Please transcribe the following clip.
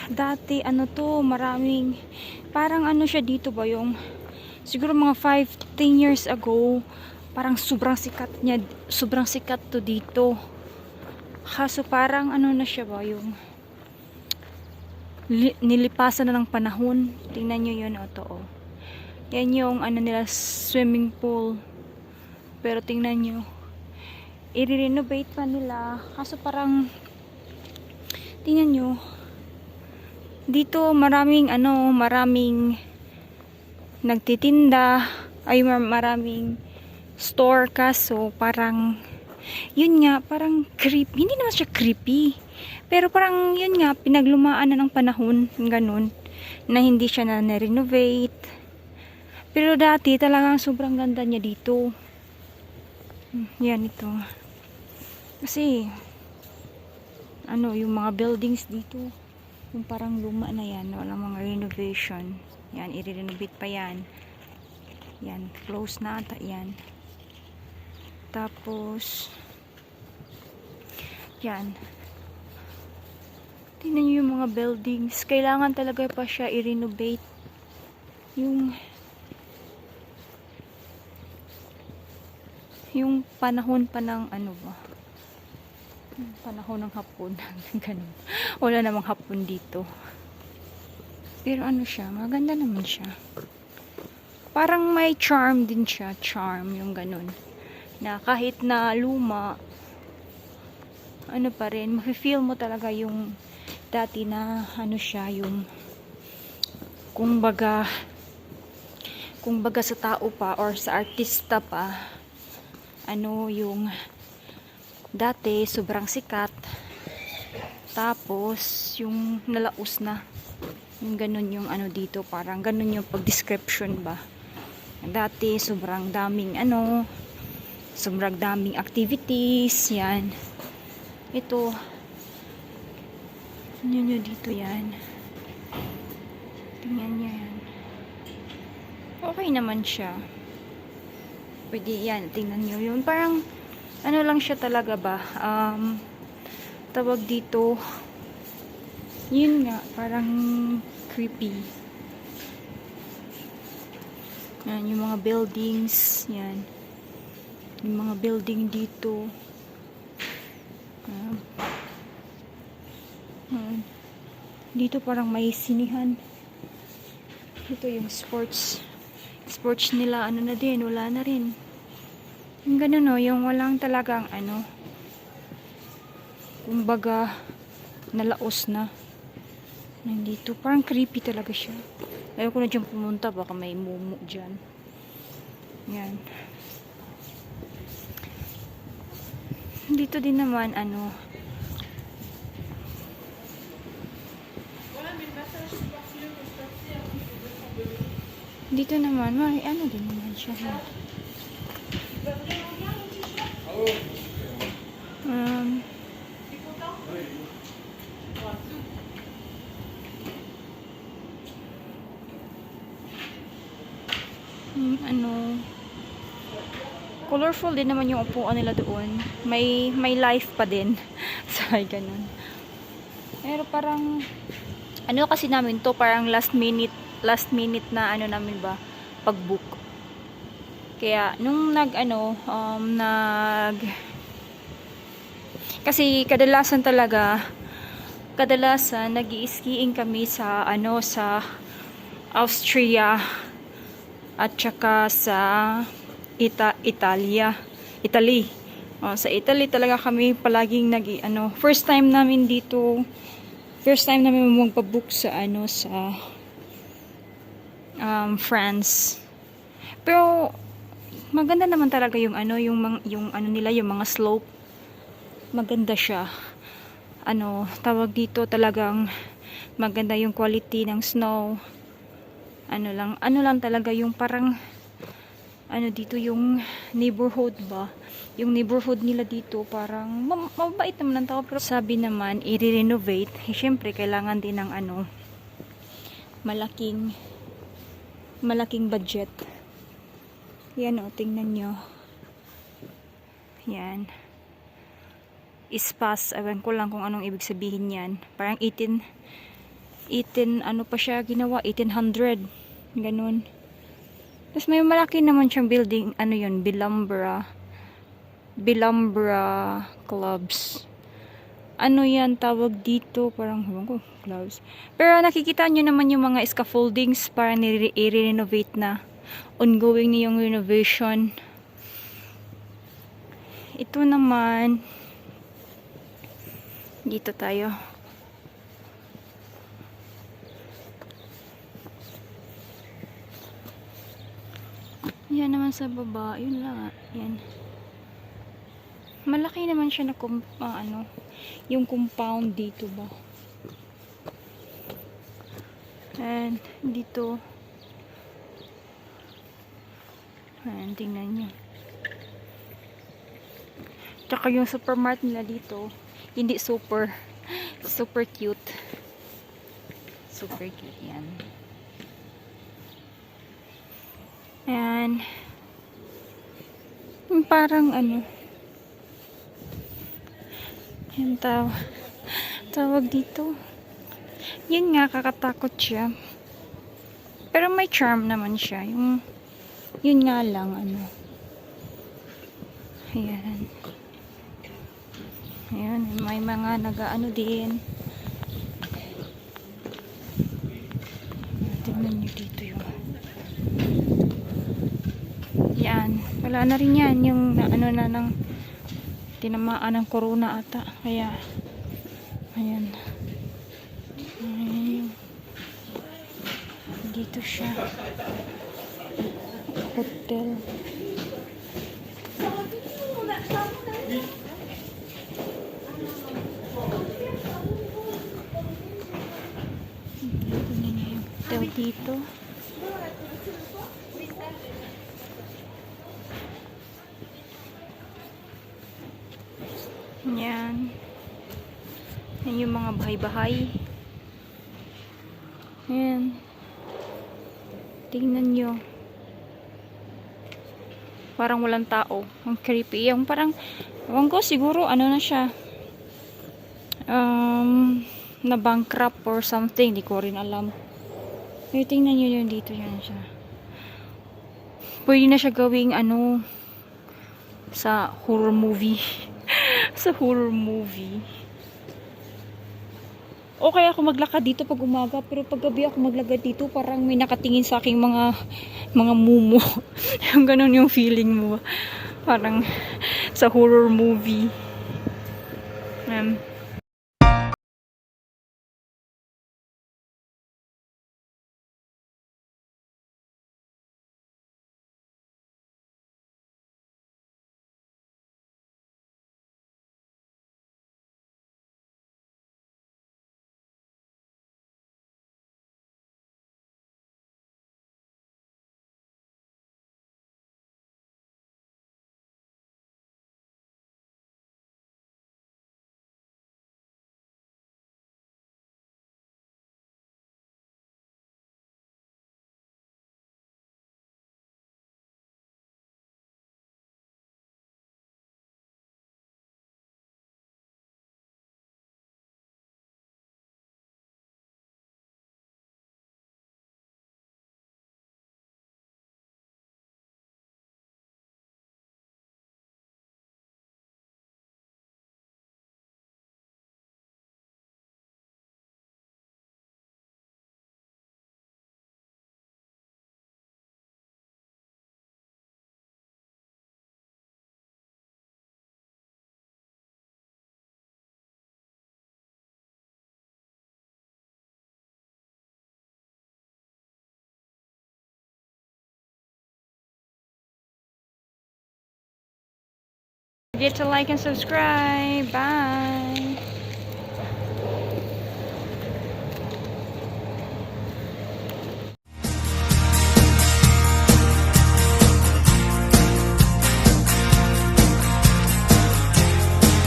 Dati ano to, maraming parang ano siya dito ba yung siguro mga 5-10 years ago, parang sobrang sikat to dito. Kaso parang ano na siya ba yung nilipasan na ng panahon. Tingnan nyo yun, o to, oh. Yan yung ano nila, swimming pool. Pero tingnan nyo, i-renovate pa nila. Kaso parang tingnan nyo, dito maraming nagtitinda, ay maraming store, kaso parang yun nga, parang creepy. Hindi naman siya creepy, pero parang yun nga, pinaglumaan na ng panahon, ganun, na hindi siya na-renovate. Pero dati talagang sobrang ganda niya dito. Yan ito. Kasi ano, yung mga buildings dito, yung parang luma na yan, walang mga renovation. Yan, i-renovate pa yan. Yan, close na ata yan. Tapos yan, tingnan nyo yung mga buildings. Kailangan talaga pa siya i-renovate. Yung panahon pa ng ano ba, panahon ng hapon. Ganun. Wala namang hapon dito. Pero ano siya, maganda naman siya. Parang may charm din siya. Charm, yung ganun. Na kahit na luma, ano pa rin, mafe-feel mo talaga yung dati na ano siya, yung kung baga sa tao pa or sa artista pa, ano yung dati sobrang sikat, tapos yung nalaos na, yung ganun yung ano dito, parang ganun yung pag-description ba. Dati sobrang daming ano, Sobrang daming activities. Yan. Ito. Tingnan nyo dito yan. Tingnan nyo yan. Okay naman siya. Pwede yan. Tingnan nyo yun. Parang, ano lang siya talaga ba? Tawag dito. Yun nga. Parang creepy. Yan. Yung mga buildings. Yan. Yung mga building dito. Dito parang may sinihan. Ito yung sports nila, ano na din, wala na rin. Yung ganun, no, yung walang talagang ano, kumbaga nalaos na. Nandito, parang creepy talaga siya. Ayaw ko na dyan pumunta, baka may mumu dyan. Yan. Dito din naman, ano, dito naman, may ano din naman siya. Ano, colorful din naman yung upuan nila doon. May life pa din. So, ganun. Pero parang, ano kasi namin to, parang last minute na ano namin ba, pag-book. Kaya, nung kasi kadalasan nag-i-skiing kami sa, sa Austria, at saka sa Italy. Sa Italy talaga kami palaging first time namin magpa-book sa France. Pero maganda naman talaga yung nila, yung mga slope. Maganda siya. Tawag dito, talagang maganda yung quality ng snow. Ano lang talaga yung parang dito yung neighborhood ba? Yung neighborhood nila dito parang mabait naman ang tao, pero sabi naman i-renovate. Syempre kailangan din ng malaking budget. Yan tingnan nyo. Yan. Ispas. Ewan ko lang kung anong ibig sabihin yan. Parang 18 pa siya ginawa. 1800. Ganun. Tapos may malaki naman siyang building. Bilumbra Clubs. Yan tawag dito? Parang clubs. Pero nakikita nyo naman yung mga scaffoldings para i-renovate na. Ongoing na yung renovation. Ito naman, dito tayo. Yan naman sa baba, yun lang. Yan. Malaki naman siya na yung compound dito ba. And dito. Ayan, tingnan nyo. Tsaka yung supermarket nila dito, hindi super cute. Super cute yan. Ayan. Parang yung tawag dito. Yun nga, kakatakot siya. Pero may charm naman siya. Yun nga lang, ayan. Ayan, may mga din. Tignan nyo dito yung yan. Wala na rin yan. Yung ng tinamaan ng corona ata. Kaya, ayan. Dito siya. Hotel. Hotel dito. Yan. Yan yung mga bahay-bahay. Ayan. Tingnan nyo. Parang walang tao. Ang creepy. Yung parang, ewan ko, siguro, ano na siya. Na bankrupt or something. Hindi ko rin alam. Pero tingnan nyo yun dito. Yan siya. Pwede na siya gawing, ano, sa horror movie. Sa horror movie. Okay ako maglakad dito pag umaga, pero pag gabi ako maglakad dito, parang may nakatingin sa aking mga mumu. Yung ganun yung feeling mo. Parang sa horror movie. Um, Forget to like and subscribe. Bye.